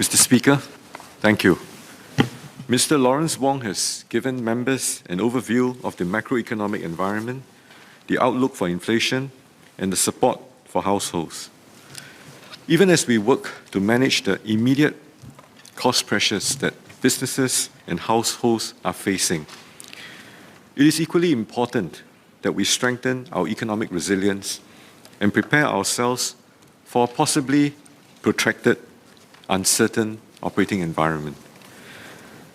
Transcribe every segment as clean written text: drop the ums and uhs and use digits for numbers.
Mr. Speaker, thank you. Mr. Lawrence Wong has given members an overview of the macroeconomic environment, the outlook for inflation, and the support for households. Even as we work to manage the immediate cost pressures that businesses and households are facing, it is equally important that we strengthen our economic resilience and prepare ourselves for a possibly protracted, uncertain operating environment.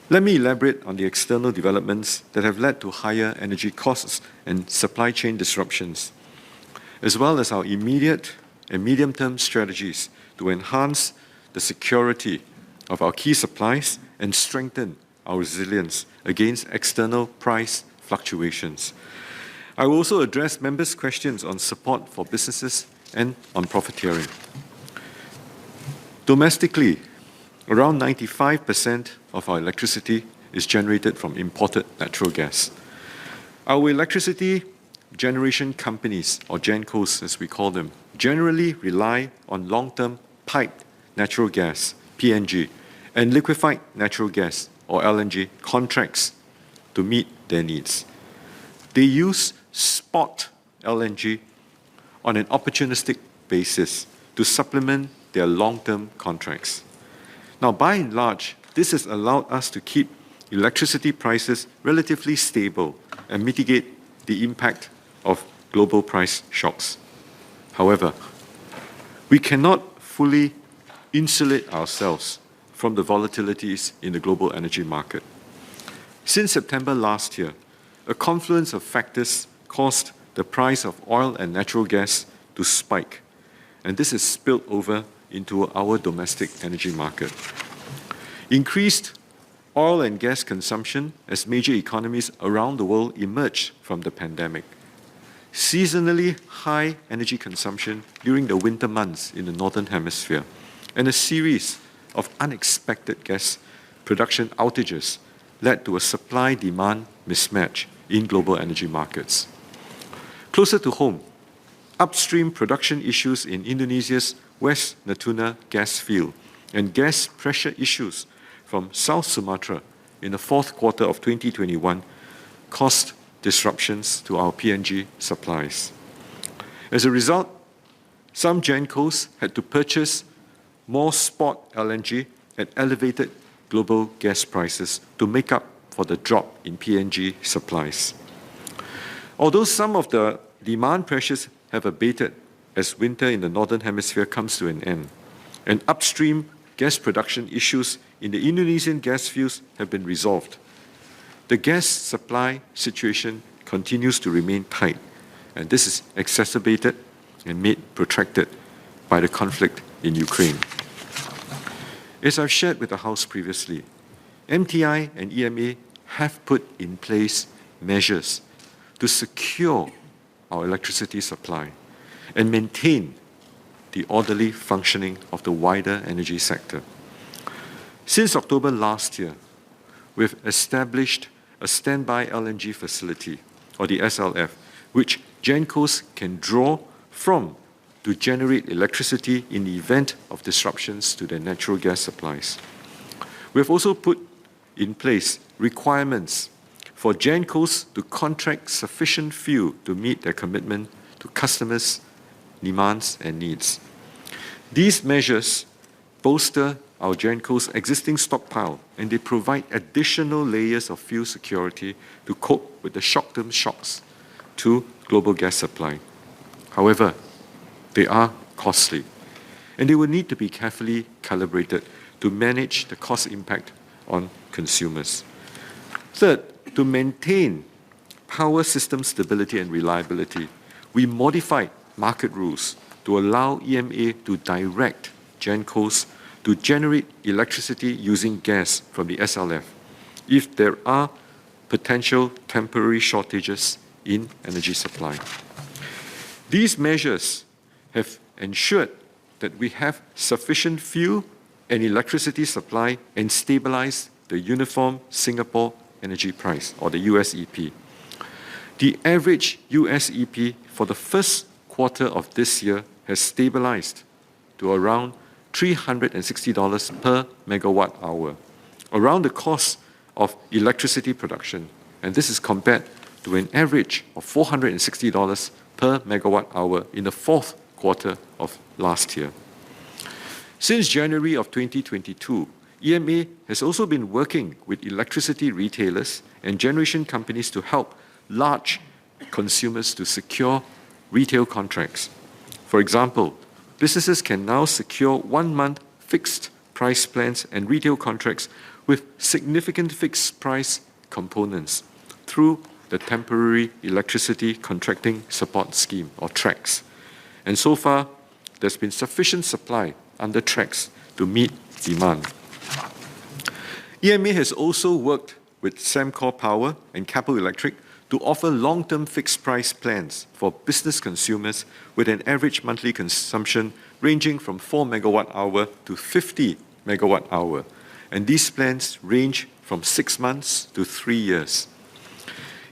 Let me elaborate on the external developments that have led to higher energy costs and supply chain disruptions, as well as our immediate and medium-term strategies to enhance the security of our key supplies and strengthen our resilience against external price fluctuations. I will also address members' questions on support for businesses and on profiteering. Domestically, around 95% of our electricity is generated from imported natural gas. Our electricity generation companies, or GenCos as we call them, generally rely on long-term piped natural gas, PNG, and liquefied natural gas, or LNG, contracts to meet their needs. They use spot LNG on an opportunistic basis to supplement their long-term contracts. Now, by and large, this has allowed us to keep electricity prices relatively stable and mitigate the impact of global price shocks. However, we cannot fully insulate ourselves from the volatilities in the global energy market. Since September last year, a confluence of factors caused the price of oil and natural gas to spike, and this has spilled over into our domestic energy market. Increased oil and gas consumption as major economies around the world emerge from the pandemic. Seasonally high energy consumption during the winter months in the Northern Hemisphere, and a series of unexpected gas production outages led to a supply-demand mismatch in global energy markets. Closer to home, upstream production issues in Indonesia's West Natuna gas field and gas pressure issues from South Sumatra in the fourth quarter of 2021 caused disruptions to our PNG supplies. As a result, some GenCos had to purchase more spot LNG at elevated global gas prices to make up for the drop in PNG supplies. Although some of the demand pressures have abated as winter in the Northern Hemisphere comes to an end, and upstream gas production issues in the Indonesian gas fields have been resolved, the gas supply situation continues to remain tight, and this is exacerbated and made protracted by the conflict in Ukraine. As I've shared with the House previously, MTI and EMA have put in place measures to secure our electricity supply and maintain the orderly functioning of the wider energy sector. Since October last year, we've established a standby LNG facility, or the SLF, which GenCos can draw from to generate electricity in the event of disruptions to their natural gas supplies. We have also put in place requirements for GenCos to contract sufficient fuel to meet their commitment to customers' demands and needs. These measures bolster our GenCos' existing stockpile, and they provide additional layers of fuel security to cope with the short-term shocks to global gas supply. However, they are costly, and they will need to be carefully calibrated to manage the cost impact on consumers. Third, to maintain power system stability and reliability, we modified market rules to allow EMA to direct GenCos to generate electricity using gas from the SLF if there are potential temporary shortages in energy supply. These measures have ensured that we have sufficient fuel and electricity supply and stabilize the Uniform Singapore Energy Price, or the USEP. The average USEP for the first quarter of this year has stabilized to around $360 per megawatt hour, around the cost of electricity production. And this is compared to an average of $460 per megawatt hour in the fourth quarter of last year. Since January of 2022, EMA has also been working with electricity retailers and generation companies to help large consumers to secure retail contracts. For example, businesses can now secure 1-month fixed price plans and retail contracts with significant fixed price components through the Temporary Electricity Contracting Support Scheme, or TREX. And so far, there's been sufficient supply under TREX to meet demand. EMA has also worked with Sembcorp Power and Keppel Electric to offer long-term fixed price plans for business consumers with an average monthly consumption ranging from 4 megawatt hour to 50 megawatt hour. And these plans range from 6 months to 3 years.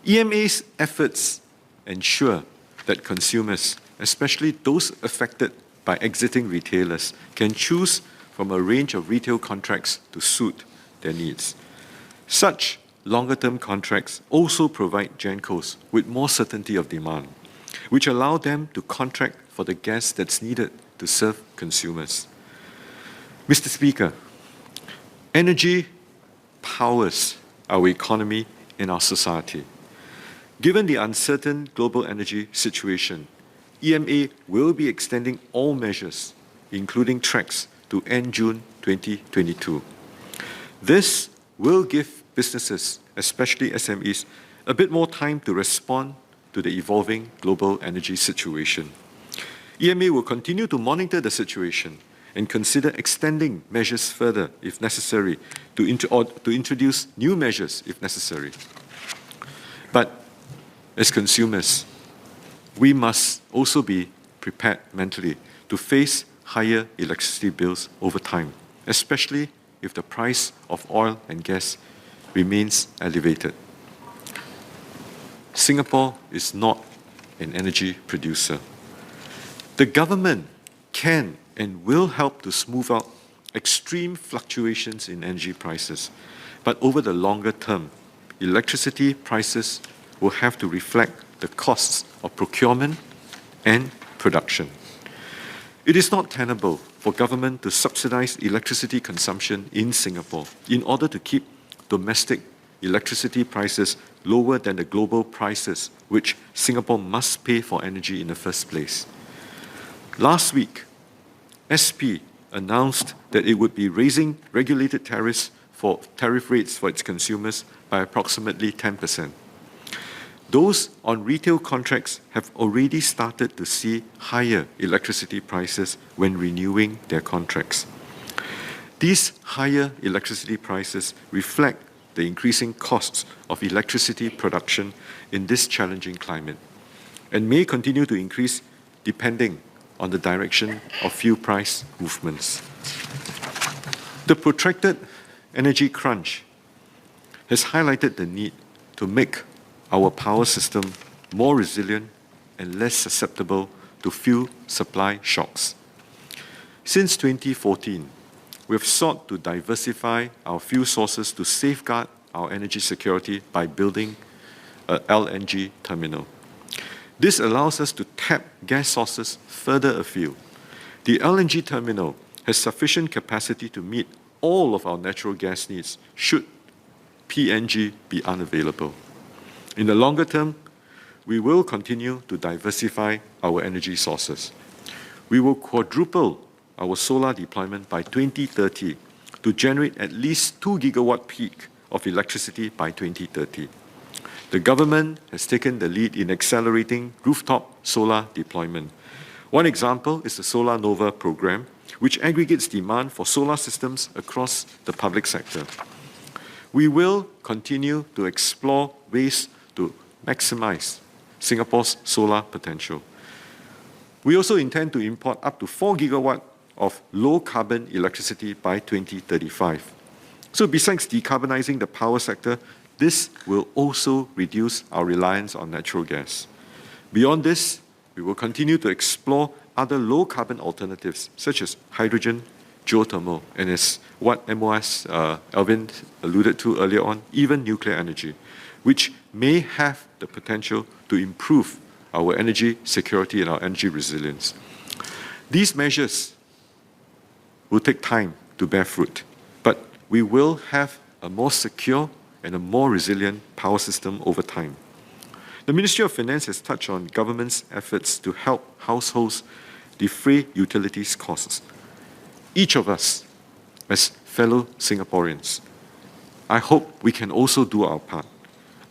EMA's efforts ensure that consumers, especially those affected by exiting retailers, can choose from a range of retail contracts to suit their needs. Such longer-term contracts also provide GenCos with more certainty of demand, which allow them to contract for the gas that's needed to serve consumers. Mr. Speaker, energy powers our economy and our society. Given the uncertain global energy situation, EMA will be extending all measures, including TREX, to end June 2022. This will give businesses, especially SMEs, a bit more time to respond to the evolving global energy situation. EMA will continue to monitor the situation and consider extending measures further if necessary, to introduce new measures if necessary. But as consumers, we must also be prepared mentally to face higher electricity bills over time, especially if the price of oil and gas remains elevated. Singapore is not an energy producer. The government can and will help to smooth out extreme fluctuations in energy prices, but over the longer term, electricity prices will have to reflect the costs of procurement and production. It is not tenable for government to subsidize electricity consumption in Singapore in order to keep domestic electricity prices lower than the global prices which Singapore must pay for energy in the first place. Last week, SP announced that it would be raising regulated tariff rates for its consumers by approximately 10%. Those on retail contracts have already started to see higher electricity prices when renewing their contracts. These higher electricity prices reflect the increasing costs of electricity production in this challenging climate and may continue to increase depending on the direction of fuel price movements. The protracted energy crunch has highlighted the need to make our power system more resilient and less susceptible to fuel supply shocks. Since 2014, we have sought to diversify our fuel sources to safeguard our energy security by building a LNG terminal. This allows us to tap gas sources further afield. The LNG terminal has sufficient capacity to meet all of our natural gas needs should PNG be unavailable. In the longer term, we will continue to diversify our energy sources. We will quadruple our solar deployment by 2030 to generate at least 2 gigawatt peak of electricity by 2030. The government has taken the lead in accelerating rooftop solar deployment. One example is the Solar Nova program, which aggregates demand for solar systems across the public sector. We will continue to explore ways to maximize Singapore's solar potential. We also intend to import up to 4 gigawatt of low-carbon electricity by 2035. So besides decarbonizing the power sector, this will also reduce our reliance on natural gas. Beyond this, we will continue to explore other low-carbon alternatives, such as hydrogen geothermal, and as what MOS Alvin alluded to earlier on, even nuclear energy, which may have the potential to improve our energy security and our energy resilience. These measures will take time to bear fruit, but we will have a more secure and a more resilient power system over time. The Ministry of Finance has touched on government's efforts to help households defray utilities costs. Each of us, as fellow Singaporeans, I hope we can also do our part.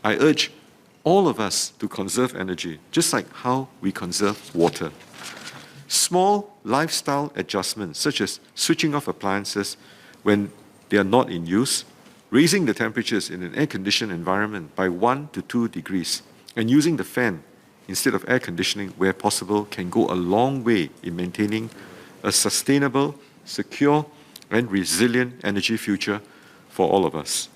I urge all of us to conserve energy, just like how we conserve water. Small lifestyle adjustments, such as switching off appliances when they are not in use, raising the temperatures in an air-conditioned environment by 1 to 2 degrees, and using the fan instead of air conditioning where possible can go a long way in maintaining a sustainable, secure, and resilient energy future for all of us.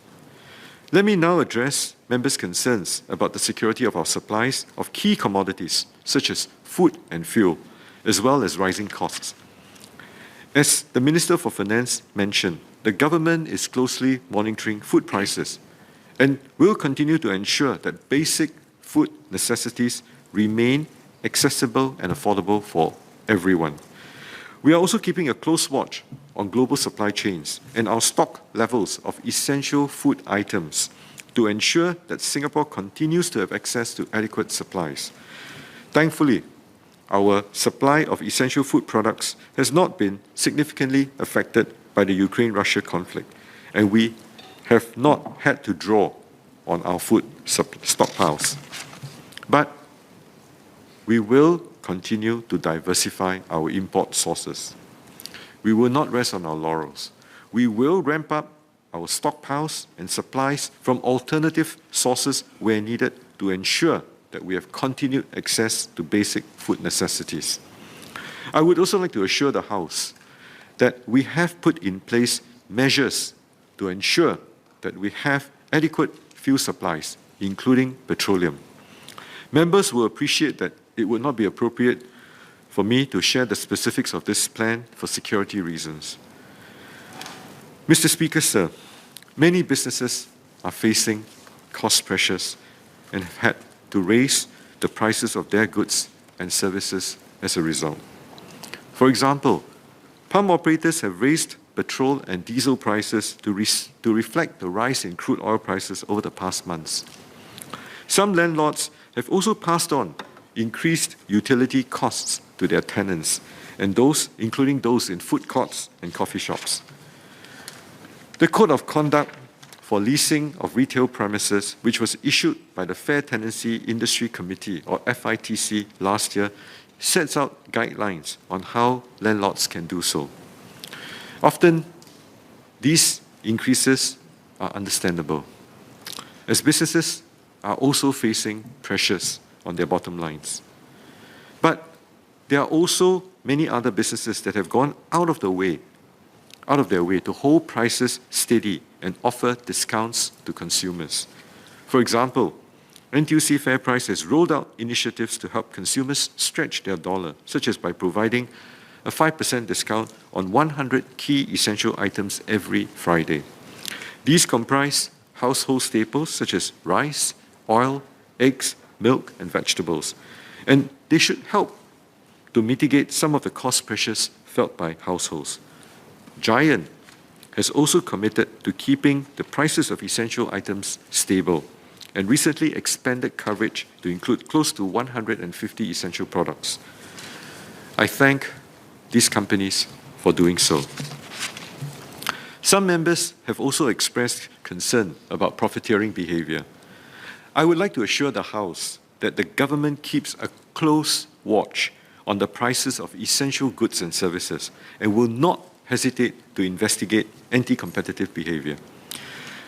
Let me now address members' concerns about the security of our supplies of key commodities such as food and fuel, as well as rising costs. As the Minister for Finance mentioned, the government is closely monitoring food prices and will continue to ensure that basic food necessities remain accessible and affordable for everyone. We are also keeping a close watch on global supply chains and our stock levels of essential food items to ensure that Singapore continues to have access to adequate supplies. Thankfully, our supply of essential food products has not been significantly affected by the Ukraine-Russia conflict, and we have not had to draw on our food stockpiles. But we will continue to diversify our import sources. We will not rest on our laurels. We will ramp up our stockpiles and supplies from alternative sources where needed to ensure that we have continued access to basic food necessities. I would also like to assure the House that we have put in place measures to ensure that we have adequate fuel supplies, including petroleum. Members will appreciate that it would not be appropriate for me to share the specifics of this plan for security reasons. Mr. Speaker, sir, many businesses are facing cost pressures and have had to raise the prices of their goods and services as a result. For example, pump operators have raised petrol and diesel prices to reflect the rise in crude oil prices over the past months. Some landlords have also passed on increased utility costs to their tenants, and those, including those in food courts and coffee shops. The Code of Conduct for Leasing of Retail Premises, which was issued by the Fair Tenancy Industry Committee, or FITC, last year, sets out guidelines on how landlords can do so. Often, these increases are understandable, as businesses are also facing pressures on their bottom lines. But there are also many other businesses that have gone out of their way to hold prices steady and offer discounts to consumers. For example, NTUC FairPrice has rolled out initiatives to help consumers stretch their dollar, such as by providing a 5% discount on 100 key essential items every Friday. These comprise household staples such as rice, oil, eggs, milk, and vegetables. And they should help to mitigate some of the cost pressures felt by households. Giant has also committed to keeping the prices of essential items stable and recently expanded coverage to include close to 150 essential products. I thank these companies for doing so. Some members have also expressed concern about profiteering behavior. I would like to assure the House that the government keeps a close watch on the prices of essential goods and services and will not hesitate to investigate anti-competitive behavior.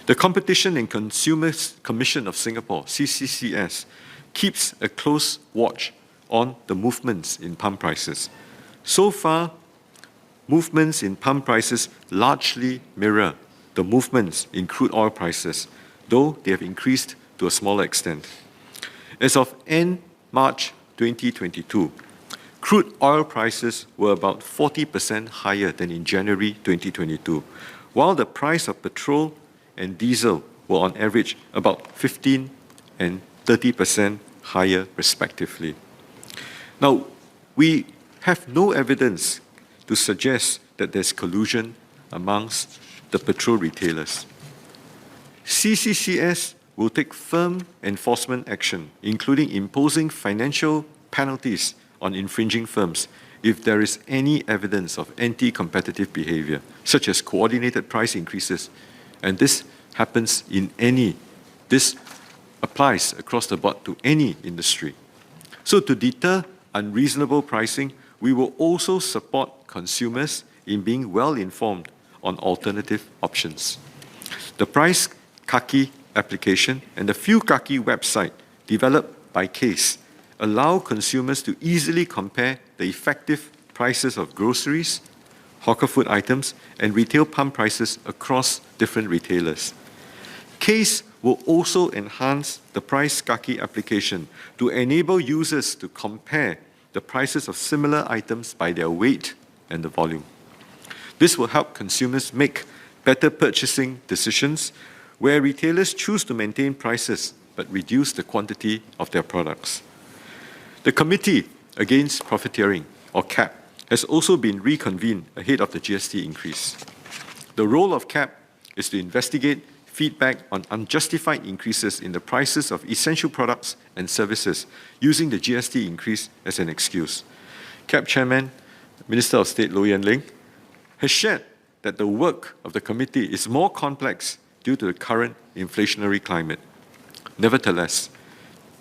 The Competition and Consumers Commission of Singapore, CCCS, keeps a close watch on the movements in pump prices. So far, movements in pump prices largely mirror the movements in crude oil prices, though they have increased to a smaller extent. As of end March 2022, crude oil prices were about 40% higher than in January 2022, while the price of petrol and diesel were on average about 15 and 30% higher respectively. Now, we have no evidence to suggest that there's collusion amongst the petrol retailers. CCCS will take firm enforcement action, including imposing financial penalties on infringing firms if there is any evidence of anti-competitive behavior, such as coordinated price increases. And this happens this applies across the board to any industry. So to deter unreasonable pricing, we will also support consumers in being well informed on alternative options. The Price Kaki application and the Few Kaki website developed by CASE allow consumers to easily compare the effective prices of groceries, hawker food items, and retail pump prices across different retailers. CASE will also enhance the Price Kaki application to enable users to compare the prices of similar items by their weight and the volume. This will help consumers make better purchasing decisions where retailers choose to maintain prices but reduce the quantity of their products. The Committee Against Profiteering, or CAP, has also been reconvened ahead of the GST increase. The role of CAP is to investigate feedback on unjustified increases in the prices of essential products and services using the GST increase as an excuse. CAP Chairman, Minister of State See Leng, has shared that the work of the committee is more complex due to the current inflationary climate. Nevertheless,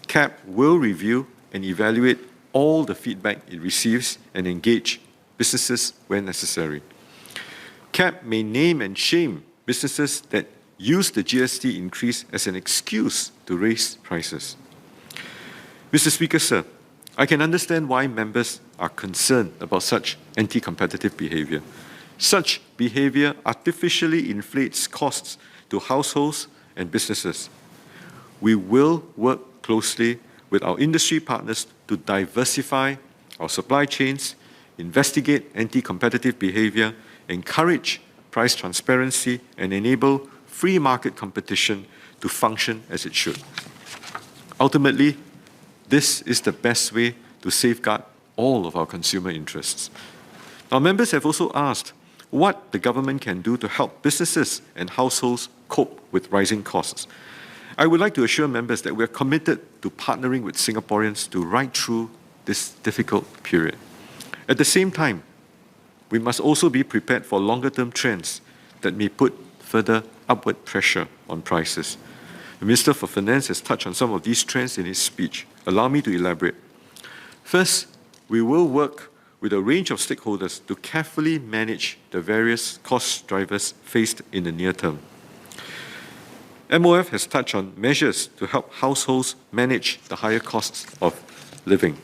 CAP will review and evaluate all the feedback it receives and engage businesses when necessary. CAP may name and shame businesses that use the GST increase as an excuse to raise prices. Mr. Speaker, sir, I can understand why members are concerned about such anti-competitive behavior. Such behavior artificially inflates costs to households and businesses. We will work closely with our industry partners to diversify our supply chains, investigate anti-competitive behavior, encourage price transparency, and enable free market competition to function as it should. Ultimately, this is the best way to safeguard all of our consumer interests. Now, members have also asked what the government can do to help businesses and households cope with rising costs. I would like to assure members that we are committed to partnering with Singaporeans to ride through this difficult period. At the same time, we must also be prepared for longer-term trends that may put further upward pressure on prices. The Minister for Finance has touched on some of these trends in his speech. Allow me to elaborate. First, we will work with a range of stakeholders to carefully manage the various cost drivers faced in the near term. MOF has touched on measures to help households manage the higher costs of living.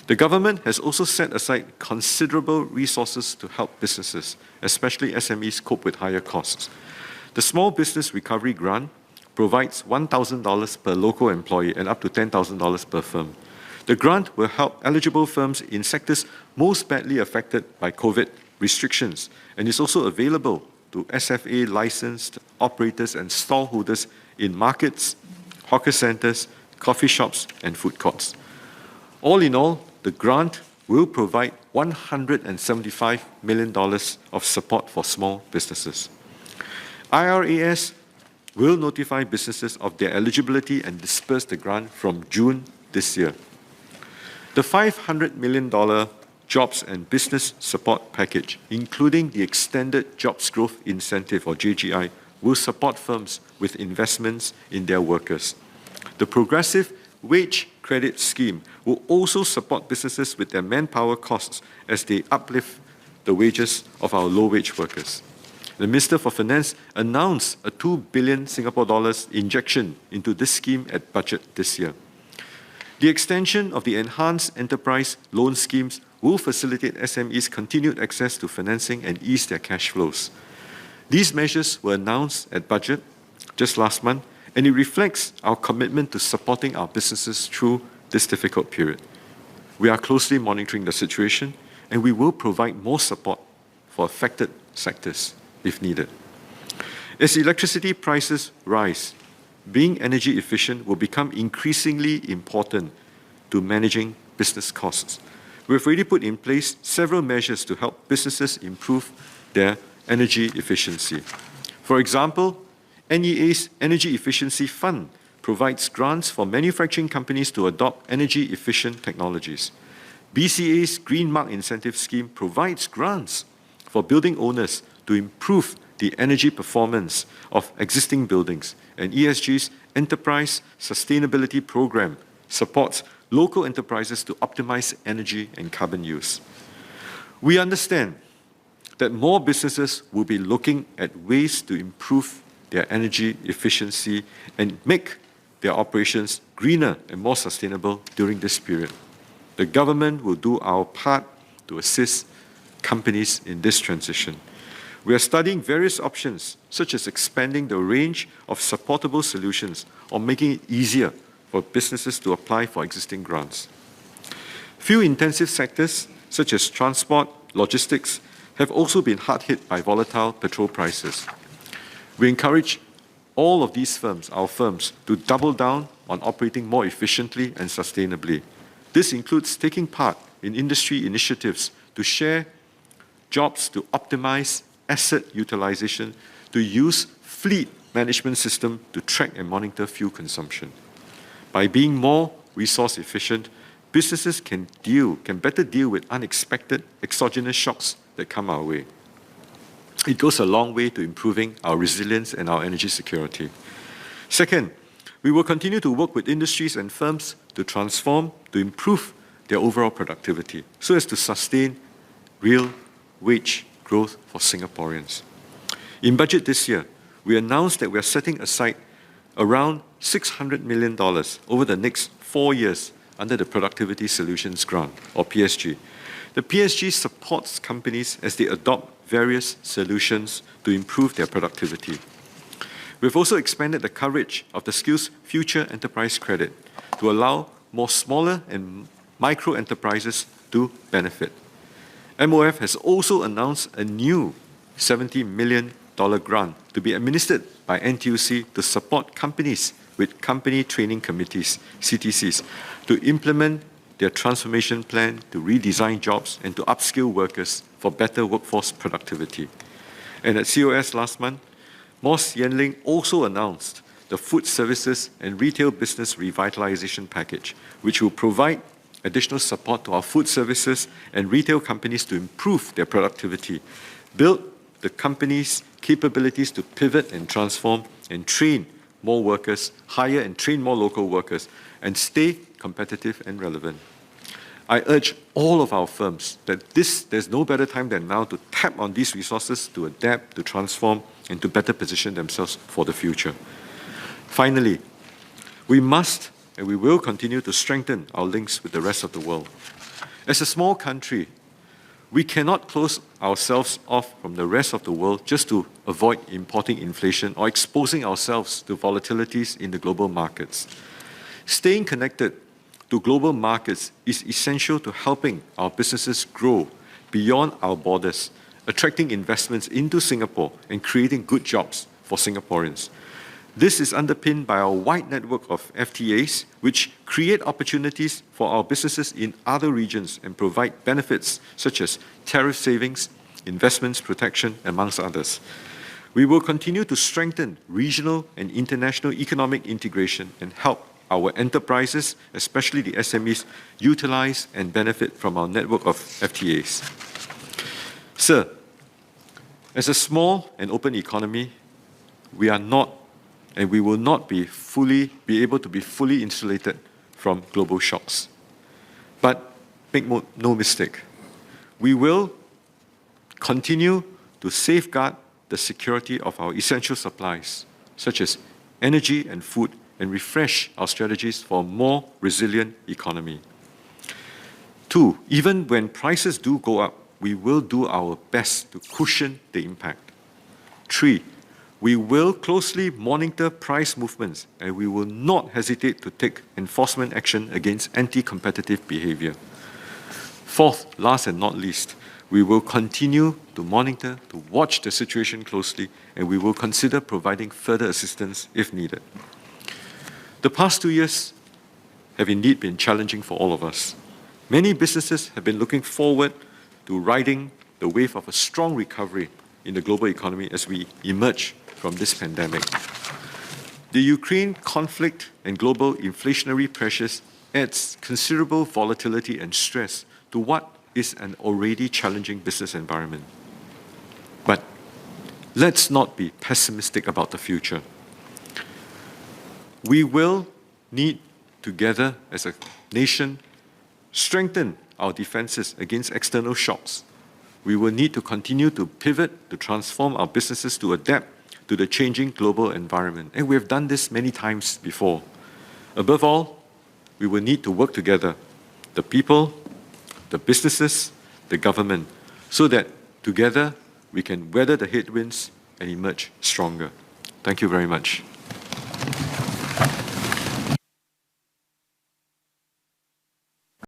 The government has also set aside considerable resources to help businesses, especially SMEs, cope with higher costs. The Small Business Recovery Grant provides $1,000 per local employee and up to $10,000 per firm. The grant will help eligible firms in sectors most badly affected by COVID restrictions and is also available to SFA licensed operators and stallholders in markets, hawker centres, coffee shops, and food courts. All in all, the grant will provide $175 million of support for small businesses. IRAS will notify businesses of their eligibility and disperse the grant from June this year. The $500 million Jobs and Business Support Package, including the Extended Jobs Growth Incentive, or JGI, will support firms with investments in their workers. The Progressive Wage Credit Scheme will also support businesses with their manpower costs as they uplift the wages of our low-wage workers. The Minister for Finance announced a 2 billion Singapore dollars injection into this scheme at budget this year. The extension of the Enhanced Enterprise Loan Schemes will facilitate SMEs' continued access to financing and ease their cash flows. These measures were announced at budget just last month, and it reflects our commitment to supporting our businesses through this difficult period. We are closely monitoring the situation, and we will provide more support for affected sectors if needed. As electricity prices rise, being energy efficient will become increasingly important to managing business costs. We've already put in place several measures to help businesses improve their energy efficiency. For example, NEA's Energy Efficiency Fund provides grants for manufacturing companies to adopt energy-efficient technologies. BCA's Green Mark Incentive Scheme provides grants for building owners to improve the energy performance of existing buildings, and ESG's Enterprise Sustainability Program supports local enterprises to optimize energy and carbon use. We understand that more businesses will be looking at ways to improve their energy efficiency and make their operations greener and more sustainable during this period. The government will do our part to assist companies in this transition. We are studying various options, such as expanding the range of supportable solutions or making it easier for businesses to apply for existing grants. Fuel-intensive sectors, such as transport, logistics, have also been hard hit by volatile petrol prices. We encourage all of these firms, our firms, to double down on operating more efficiently and sustainably. This includes taking part in industry initiatives to share jobs, to optimize asset utilization, to use fleet management system to track and monitor fuel consumption. By being more resource efficient, businesses can better deal with unexpected exogenous shocks that come our way. It goes a long way to improving our resilience and our energy security. Second, we will continue to work with industries and firms to transform, to improve their overall productivity, so as to sustain real wage growth for Singaporeans. In budget this year, we announced that we are setting aside around $600 million over the next 4 years under the Productivity Solutions Grant, or PSG. The PSG supports companies as they adopt various solutions to improve their productivity. We've also expanded the coverage of the Skills Future Enterprise Credit to allow more smaller and micro enterprises to benefit. MOF has also announced a new $70 million grant to be administered by NTUC to support companies with company training committees, CTCs, to implement their transformation plan, to redesign jobs, and to upskill workers for better workforce productivity. And at COS last month, Moss Yenling also announced the Food Services and Retail Business Revitalization Package, which will provide additional support to our food services and retail companies to improve their productivity, build the company's capabilities to pivot and transform and train more workers, hire and train more local workers, and stay competitive and relevant. I urge all of our firms that there's no better time than now to tap on these resources to adapt, to transform, and to better position themselves for the future. Finally, we must and we will continue to strengthen our links with the rest of the world. As a small country, we cannot close ourselves off from the rest of the world just to avoid importing inflation or exposing ourselves to volatilities in the global markets. Staying connected to global markets is essential to helping our businesses grow beyond our borders, attracting investments into Singapore and creating good jobs for Singaporeans. This is underpinned by our wide network of FTAs, which create opportunities for our businesses in other regions and provide benefits such as tariff savings, investments protection, amongst others. We will continue to strengthen regional and international economic integration and help our enterprises, especially the SMEs, utilize and benefit from our network of FTAs. Sir, as a small and open economy, we are not and we will not be able to be fully insulated from global shocks. But make no mistake, we will continue to safeguard the security of our essential supplies, such as energy and food, and refresh our strategies for a more resilient economy. 2, even when prices do go up, we will do our best to cushion the impact. 3, we will closely monitor price movements, and we will not hesitate to take enforcement action against anti-competitive behavior. Fourth, last and not least, we will continue to monitor, to watch the situation closely, and we will consider providing further assistance if needed. The past 2 years have indeed been challenging for all of us. Many businesses have been looking forward to riding the wave of a strong recovery in the global economy as we emerge from this pandemic. The Ukraine conflict and global inflationary pressures adds considerable volatility and stress to what is an already challenging business environment. But let's not be pessimistic about the future. We will need, together as a nation, strengthen our defenses against external shocks. We will need to continue to pivot, to transform our businesses, to adapt to the changing global environment. And we have done this many times before. Above all, we will need to work together, the people, the businesses, the government, so that together we can weather the headwinds and emerge stronger. Thank you very much.